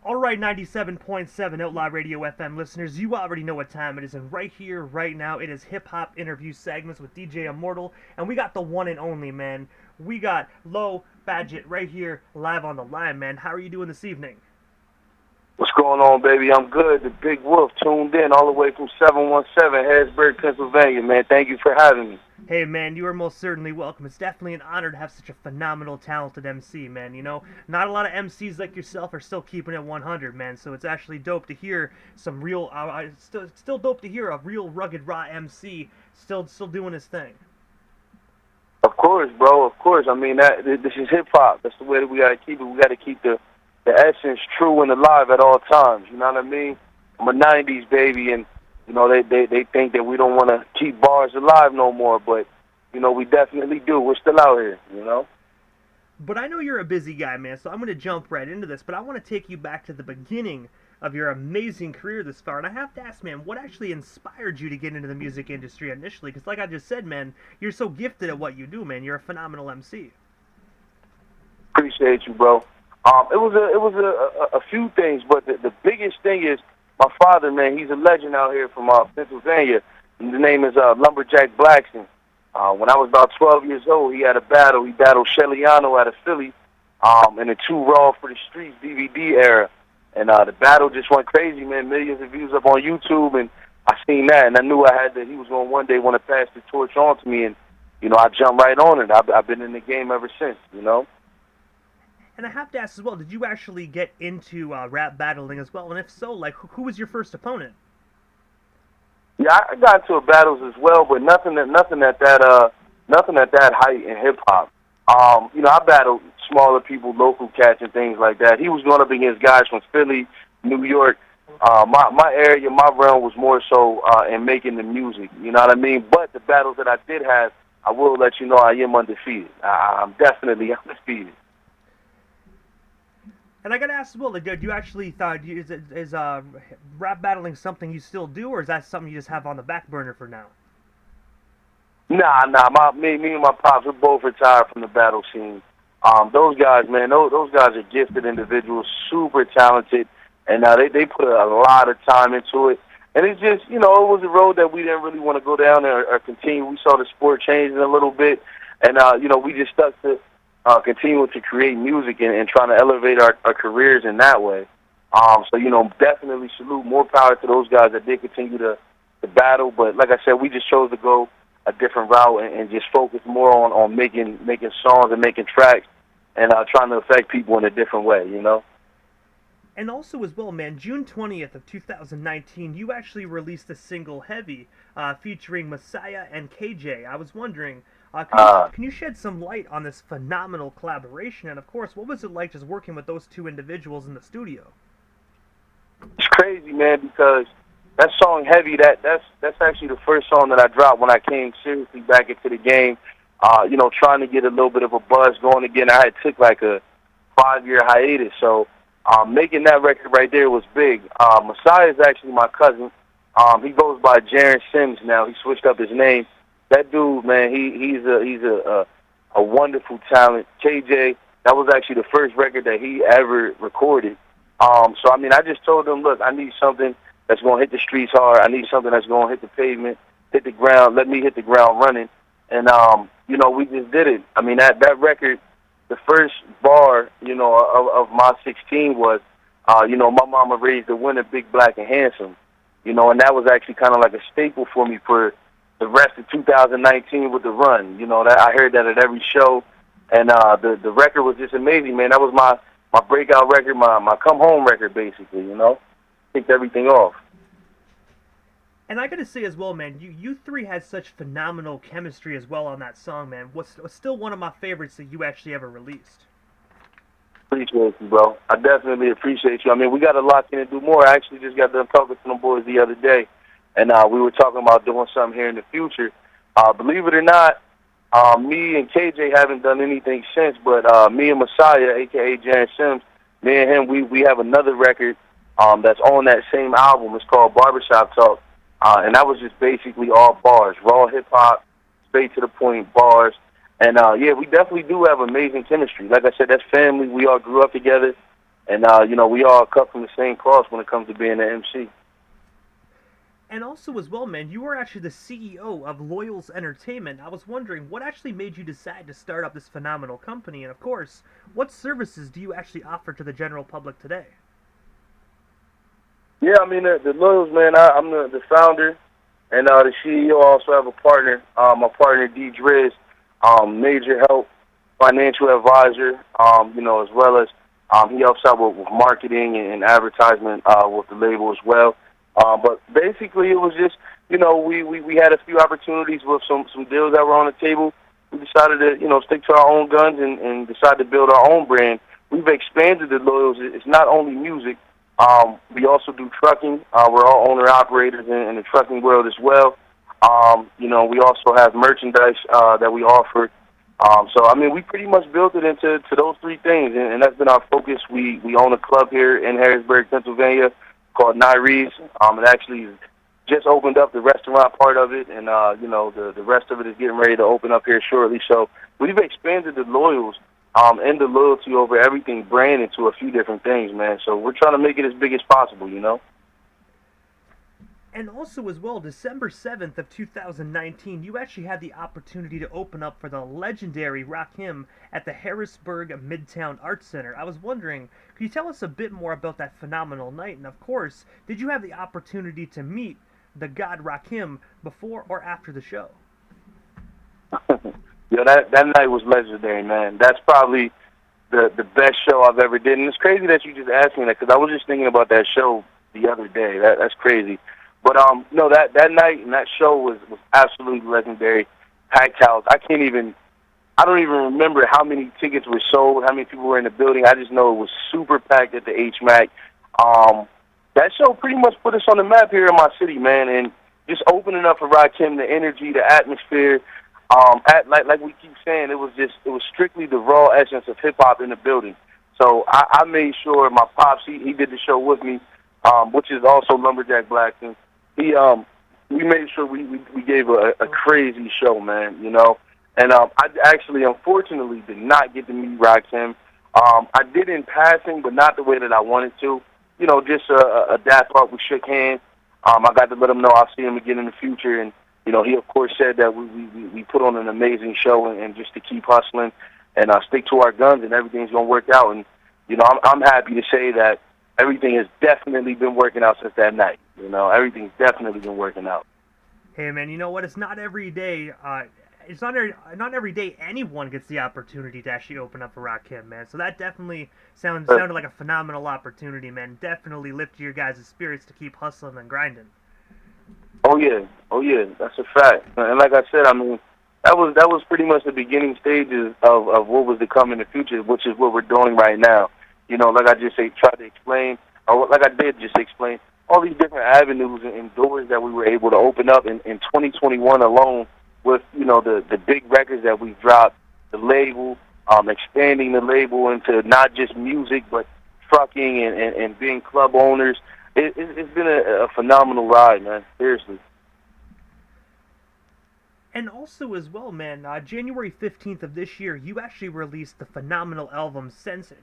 All right, 97.7 Outlaw Radio FM listeners, you already know what time it is, and right here, right now, it is hip-hop interview segments with DJ Immortal, and we got the one and only, man. We got Loe Badgett right here, live on the line, man. How are you doing this evening? What's going on, baby? I'm good. The Big Wolf tuned in all the way from 717 Harrisburg, Pennsylvania, man. Thank you for having me. Hey, man, you are most certainly welcome. It's definitely an honor to have such a phenomenal, talented MC, man. You know, not a lot of MCs like yourself are still keeping it 100, man. So it's actually dope to hear some real, still dope to hear a real rugged, raw MC still doing his thing. Of course, bro. Of course. I mean, this is hip hop. That's the way that we gotta keep it. We gotta keep the essence true and alive at all times. You know what I mean? I'm a '90s baby, and you know they think that we don't want to keep bars alive no more, but you know we definitely do. We're still out here, you know. But I know you're a busy guy, man, so I'm going to jump right into this. But I want to take you back to the beginning of your amazing career this far. And I have to ask, man, what actually inspired you to get into the music industry initially? Because like I just said, man, you're so gifted at what you do, man. You're a phenomenal MC. Appreciate you, bro. It was a few things, but the biggest thing is my father, man. He's a legend out here from Pennsylvania. And the name is Lumberjack Blackson. When I was about 12 years old, he had a battle. He battled Shellyano out of Philly in the Two Raw for the Streets DVD era. And the battle just went crazy, man. Millions of views up on YouTube, and I seen that, and I knew he was going to one day want to pass the torch on to me, and, you know, I jumped right on it. I've been in the game ever since, you know. And I have to ask as well, did you actually get into rap battling as well? And if so, like, who was your first opponent? Yeah, I got into battles as well, but nothing at that height in hip hop. You know, I battled smaller people, local cats and things like that. He was going up against guys from Philly, New York. My area, my realm was more so in making the music. You know what I mean? But the battles that I did have, I will let you know I am undefeated. I'm definitely undefeated. And I gotta ask as well, like, do you actually thought is rap battling something you still do, or is that something you just have on the back burner for now? Nah. Me and my pops, we're both retired from the battle scene. Those guys, man, those guys are gifted individuals, super talented, and they put a lot of time into it. And it's just, you know, it was a road that we didn't really want to go down or continue. We saw the sport changing a little bit, and you know, we just stuck to continuing to create music and trying to elevate our careers in that way. So, you know, definitely salute, more power to those guys that did continue to battle. But like I said, we just chose to go a different route and just focus more on making songs and making tracks and trying to affect people in a different way, you know? And also as well, man, June 20th of 2019, you actually released a single, Heavy, featuring Messiah and KJ. I was wondering, can you shed some light on this phenomenal collaboration? And of course, what was it like just working with those two individuals in the studio? It's crazy, man, because that song Heavy, that's actually the first song that I dropped when I came seriously back into the game. You know, trying to get a little bit of a buzz going again. I had took like a 5-year hiatus, so making that record right there was big. Messiah is actually my cousin. He goes by Jaren Sims now. He switched up his name. That dude, man, he's a wonderful talent. KJ, that was actually the first record that he ever recorded. So I mean, I just told him, look, I need something that's gonna hit the streets hard. I need something that's gonna hit the pavement, hit the ground. Let me hit the ground running. And you know, we just did it. I mean, that record, the first bar, you know, of my 16 was, you know, my mama raised a winner, big, black, and handsome. You know, and that was actually kind of like a staple for me for the rest of 2019 with the run. You know, that I heard that at every show, and the record was just amazing, man. That was my breakout record, my come home record, basically. You know, kicked everything off. And I gotta say as well, man, you three had such phenomenal chemistry as well on that song, man. Was still one of my favorites that you actually ever released. Appreciate you, bro. I definitely appreciate you. I mean, we got to lock in and do more. I actually just got done talking to them boys the other day, and we were talking about doing something here in the future. Believe it or not, me and KJ haven't done anything since, but me and Messiah, a.k.a. Jaren Sims, me and him, we have another record that's on that same album. It's called Barbershop Talk. And that was just basically all bars, raw hip-hop, straight to the point bars. And, yeah, we definitely do have amazing chemistry. Like I said, that's family. We all grew up together. And, we all cut from the same cloth when it comes to being an MC. And also as well, man, you were actually the CEO of Loyal's Entertainment. I was wondering, what actually made you decide to start up this phenomenal company? And of course, what services do you actually offer to the general public today? Yeah, I mean, the Loyals, man, I'm the founder and the CEO. I also have a partner, my partner, D. Driz, major help, financial advisor, as well as he helps out with marketing and advertisement with the label as well. But basically, it was just, we had a few opportunities with some deals that were on the table. We decided to, stick to our own guns and decide to build our own brand. We've expanded the Loyals. It's not only music. We also do trucking. We're all owner-operators in the trucking world as well. We also have merchandise that we offer. We pretty much built it into those three things, and that's been our focus. We own a club here in Harrisburg, Pennsylvania, called Nyrie's. It actually just opened up the restaurant part of it, and the rest of it is getting ready to open up here shortly. So we've expanded the Loyals and the loyalty over everything brand into a few different things, man. So we're trying to make it as big as possible, And also as well, December 7th of 2019, you actually had the opportunity to open up for the legendary Rakim at the Harrisburg Midtown Arts Center. I was wondering, could you tell us a bit more about that phenomenal night? And of course, did you have the opportunity to meet the god Rakim before or after the show? That night was legendary, man. That's probably the best show I've ever did. And it's crazy that you just asked me that, because I was just thinking about that show the other day. That's crazy. But no, that night and that show was absolutely legendary. Packed house. I don't even remember how many tickets were sold, how many people were in the building. I just know it was super packed at the HMAC. That show pretty much put us on the map here in my city, man. And just opening up for Rakim, the energy, the atmosphere. Like we keep saying, it was strictly the raw essence of hip hop in the building. So I made sure my pops, he did the show with me, which is also Lumberjack Blackson. We made sure we gave a crazy show, man, And I actually, unfortunately, did not get to meet Rakim. I did in passing, but not the way that I wanted to. Just a dap up. We shook hands. I got to let him know I'll see him again in the future. And, he, of course, said that we put on an amazing show and just to keep hustling and stick to our guns and everything's going to work out. And, I'm happy to say that everything has definitely been working out since that night. Everything's definitely been working out. Hey, man, you know what? It's not every day. It's not every day anyone gets the opportunity to actually open up for Rakim, man. So that definitely sounded like a phenomenal opportunity, man. Definitely lifted your guys' spirits to keep hustling and grinding. Oh yeah, that's a fact. And like I said, that was pretty much the beginning stages of what was to come in the future, which is what we're doing right now. Like I just tried to explain, or like I did just explain, all these different avenues and doors that we were able to open up in 2021 alone with, the big records that we've dropped, the label, expanding the label into not just music, but trucking and being club owners. It's been a phenomenal ride, man. Seriously. And also as well, man, January 15th of this year, you actually released the phenomenal album Since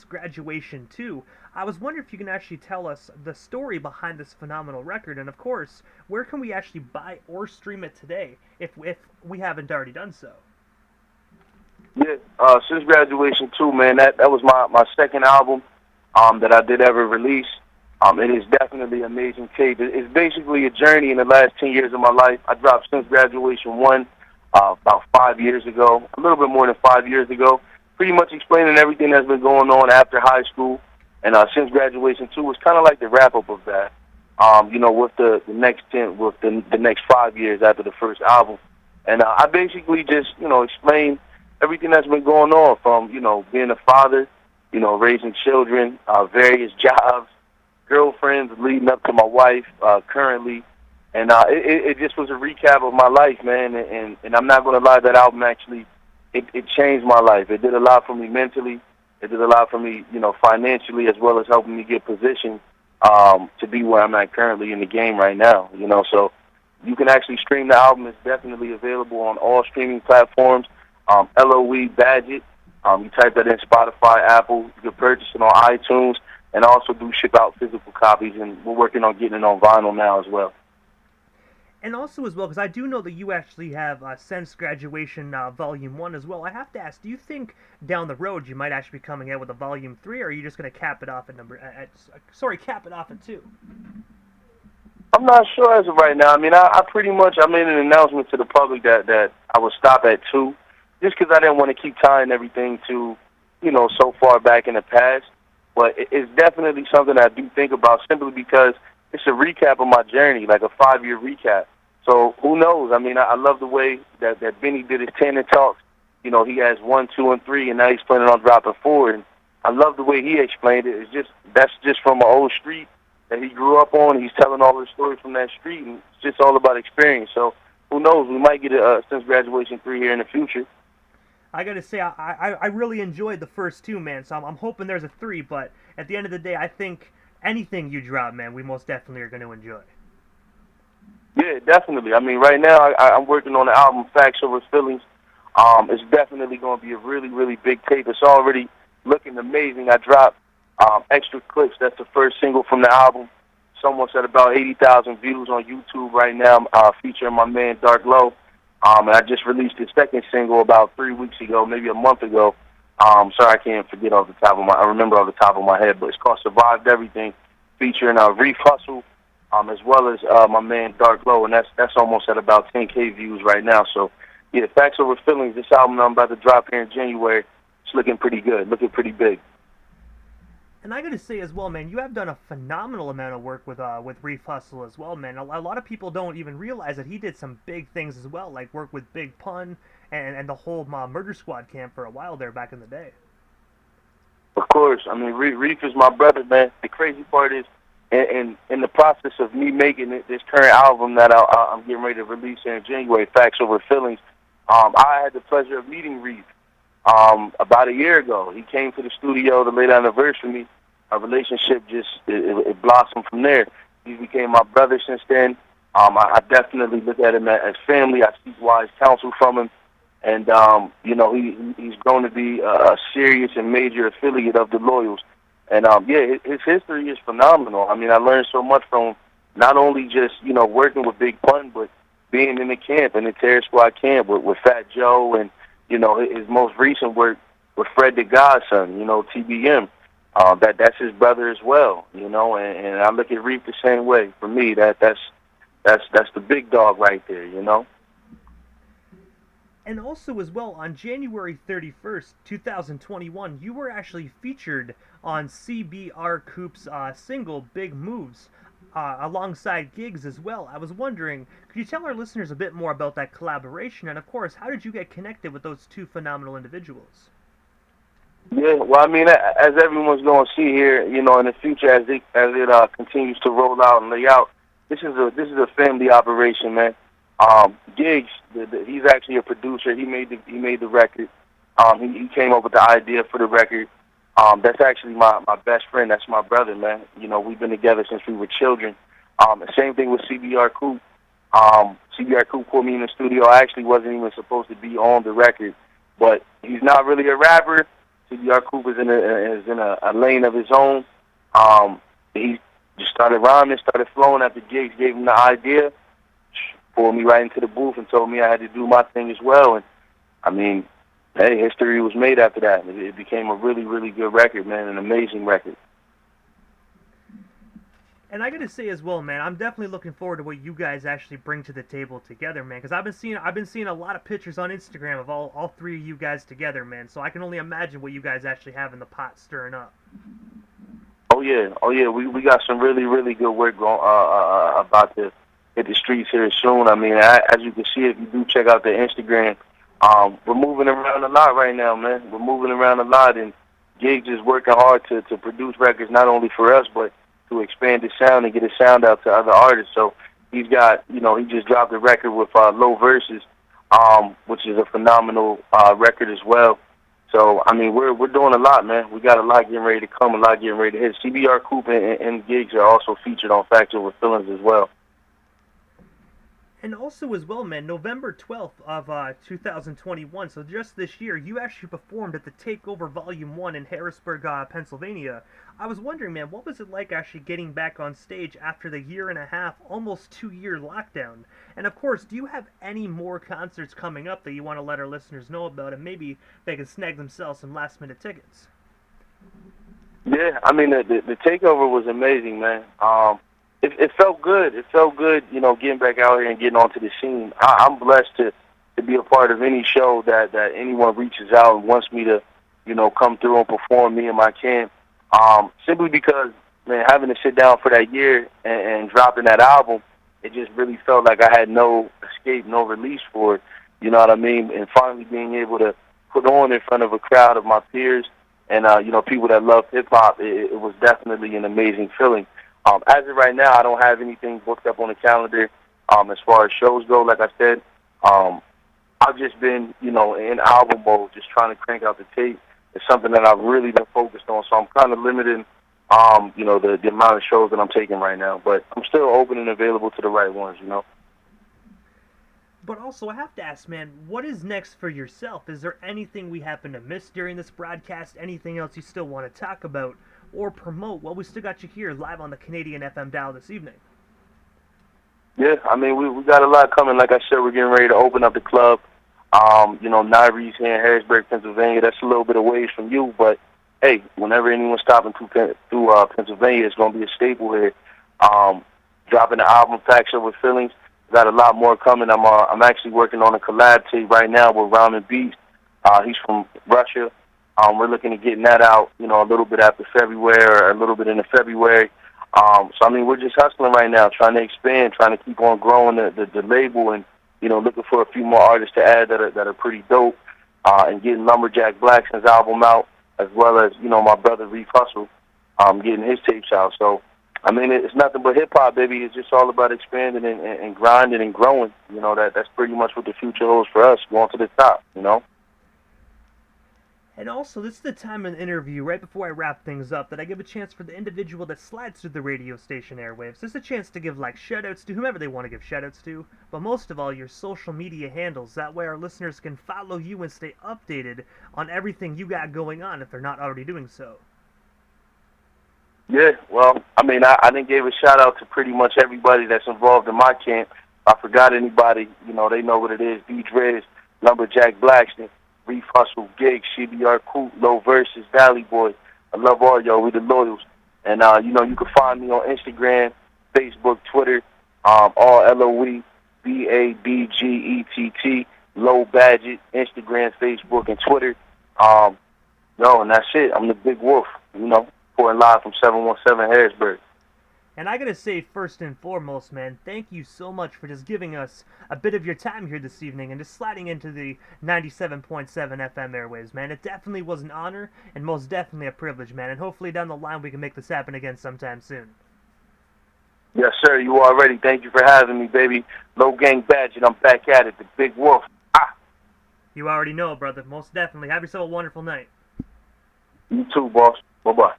Graduation 2. I was wondering if you can actually tell us the story behind this phenomenal record, and of course, where can we actually buy or stream it today, if we haven't already done so? Yeah, Since Graduation 2, man, that was my second album that I did ever release. It is definitely an amazing tape. It's basically a journey in the last 10 years of my life. I dropped Since Graduation 1 about 5 years ago, a little bit more than 5 years ago, pretty much explaining everything that's been going on after high school. And Since Graduation 2 was kind of like the wrap-up of that, with the next 10, with the next 5 years after the first album. And I basically just, explained everything that's been going on from, being a father, raising children, various jobs, girlfriends leading up to my wife currently, and it just was a recap of my life, man. And I'm not going to lie, that album actually it changed my life. It did a lot for me mentally. It did a lot for me, financially, as well as helping me get positioned to be where I'm at currently in the game right now. So you can actually stream the album. It's definitely available on all streaming platforms. Loe Badgett. You type that in Spotify, Apple. You can purchase it on iTunes, and also do ship out physical copies. And we're working on getting it on vinyl now as well. And also as well, because I do know that you actually have since graduation Volume 1 as well. I have to ask, do you think down the road you might actually be coming out with a Volume 3, or are you just going to cap it off at cap it off at 2? I'm not sure as of right now. I mean, I pretty much, I made an announcement to the public that I would stop at 2, just because I didn't want to keep tying everything to, so far back in the past. But it's definitely something I do think about, simply because it's a recap of my journey, like a 5-year recap. So who knows? I mean, I love the way that Benny did his 10 and talks. He has 1, 2, and 3, and now he's planning on dropping 4. And I love the way he explained it. That's just from an old street that he grew up on. He's telling all the stories from that street, and it's just all about experience. So who knows? We might get a since graduation 3 here in the future. I gotta say, I really enjoyed the first 2, man. So I'm hoping there's a 3. But at the end of the day, I think anything you drop, man, we most definitely are going to enjoy. Yeah, definitely. I mean, right now I'm working on the album Facts Over Feelings. It's definitely going to be a really, really big tape. It's already looking amazing. I dropped Extra Clips. That's the first single from the album. It's almost at about 80,000 views on YouTube right now, featuring my man Loe. And I just released the second single about 3 weeks ago, maybe a month ago. Sorry, I can't forget I remember off the top of my head, but it's called Survived Everything, featuring Reef Hustle, as well as my man Loe, and that's almost at about 10K views right now. So, yeah, Facts Over Feelings, this album I'm about to drop here in January, it's looking pretty good, looking pretty big. And I gotta say as well, man, you have done a phenomenal amount of work with Reef Hustle as well, man. A lot of people don't even realize that he did some big things as well, like work with Big Pun and the whole Murder Squad camp for a while there back in the day. Of course. I mean, Reef is my brother, man. The crazy part is, in the process of me making this current album that I'm getting ready to release in January, Facts Over Feelings, I had the pleasure of meeting Reef about a year ago. He came to the studio to lay down the verse for me. Our relationship it blossomed from there. He became my brother since then. I definitely look at him as family. I seek wise counsel from him. And, he's grown to be a serious and major affiliate of the Loyals. And, his history is phenomenal. I mean, I learned so much from him, not only just, working with Big Pun, but being in the camp, in the Terror Squad camp with Fat Joe, and, his most recent work with Fred the Godson, TBM. That's his brother as well, and I look at Reef the same way. For me, that's the big dog right there, And also as well, on January 31st, 2021, you were actually featured on CBR Coop's single Big Moves, alongside Giggs as well. I was wondering, could you tell our listeners a bit more about that collaboration, and of course, how did you get connected with those 2 phenomenal individuals? Yeah, well, I mean, as everyone's going to see here, in the future, as it continues to roll out and lay out, this is a family operation, man. Giggs, he's actually a producer. He made the record. He came up with the idea for the record. That's actually my best friend. That's my brother, man. We've been together since we were children. The same thing with CBR Coop. CBR Coop put me in the studio. I actually wasn't even supposed to be on the record, but he's not really a rapper. CBR Coop is in a lane of his own. He just started rhyming, started flowing after Giggs gave him the idea, pulled me right into the booth and told me I had to do my thing as well. And, I mean, hey, history was made after that. It became a really, really good record, man, an amazing record. And I gotta say as well, man, I'm definitely looking forward to what you guys actually bring to the table together, man. Because I've been seeing a lot of pictures on Instagram of all 3 of you guys together, man. So I can only imagine what you guys actually have in the pot stirring up. Oh yeah. We got some really, really good work going about to hit the streets here soon. I mean, as you can see, if you do check out the Instagram, we're moving around a lot right now, man. We're moving around a lot, and Giggs is working hard to produce records not only for us, but to expand his sound and get his sound out to other artists. So he's got, he just dropped a record with Low Versus, which is a phenomenal record as well. So, I mean, we're doing a lot, man. We got a lot getting ready to come, a lot getting ready to hit. CBR Coop and Giggs are also featured on Facts Over Feelings as well. And also as well, man, November 12th of 2021, so just this year, you actually performed at the Takeover Volume 1 in Harrisburg, Pennsylvania. I was wondering, man, what was it like actually getting back on stage after the year and a half, almost 2-year lockdown? And of course, do you have any more concerts coming up that you want to let our listeners know about, and maybe they can snag themselves some last-minute tickets? Yeah, I mean, the takeover was amazing, man. It felt good. It felt good, you know, getting back out here and getting onto the scene. I'm blessed to be a part of any show that anyone reaches out and wants me to, you know, come through and perform, me and my camp. Simply because, man, having to sit down for that year and dropping that album, it just really felt like I had no escape, no release for it. You know what I mean? And finally being able to put on in front of a crowd of my peers and, you know, people that love hip-hop, it was definitely an amazing feeling. As of right now, I don't have anything booked up on the calendar as far as shows go. Like I said, I've just been, you know, in album mode, just trying to crank out the tape. It's something that I've really been focused on, so I'm kind of limiting, you know, the amount of shows that I'm taking right now. But I'm still open and available to the right ones, you know. But also, I have to ask, man, what is next for yourself? Is there anything we happen to miss during this broadcast? Anything else you still want to talk about or promote? Well, we still got you here live on the Canadian FM dial this evening. Yeah, I mean, we got a lot coming. Like I said, we're getting ready to open up the club. You know, Nyrie's here in Harrisburg, Pennsylvania. That's a little bit of ways from you, but hey, whenever anyone's stopping through Pennsylvania, it's going to be a staple here. Dropping the album Facts Over Feelings. Got a lot more coming. I'm actually working on a collab tape right now with Ramen Beast. He's from Russia. We're looking at getting that out, you know, a little bit after February or a little bit into February. So, I mean, we're just hustling right now, trying to expand, trying to keep on growing the label and, you know, looking for a few more artists to add that are pretty dope and getting Lumberjack Blackson's album out, as well as, you know, my brother Reef Hustle getting his tapes out. So, I mean, it's nothing but hip-hop, baby. It's just all about expanding and grinding and growing. You know, that's pretty much what the future holds for us, going to the top, you know? And also, this is the time in the interview, right before I wrap things up, that I give a chance for the individual that slides through the radio station airwaves. This is a chance to give, like, shout-outs to whomever they want to give shout-outs to, but most of all, your social media handles. That way our listeners can follow you and stay updated on everything you got going on if they're not already doing so. Yeah, well, I mean, I didn't give a shout-out to pretty much everybody that's involved in my camp. If I forgot anybody, you know, they know what it is. D-Drez, Lumberjack Blackston, Reef Hustle, Gigs, CBR Coop, Low Versus, Valley Boy. I love all y'all. We the loyals. And, you know, you can find me on Instagram, Facebook, Twitter, all Loe Badgett, Loe Badgett, Instagram, Facebook, and Twitter. And that's it. I'm the Big Wolf, you know. Reporting live from 717 Harrisburg. And I gotta say, first and foremost, man, thank you so much for just giving us a bit of your time here this evening and just sliding into the 97.7 FM airwaves, man. It definitely was an honor and most definitely a privilege, man. And hopefully down the line we can make this happen again sometime soon. Yes, sir. You already. Thank you for having me, baby. Low Gang Badgett. I'm back at it. The Big Wolf. Ah. You already know, brother. Most definitely. Have yourself a wonderful night. You too, boss. Bye-bye.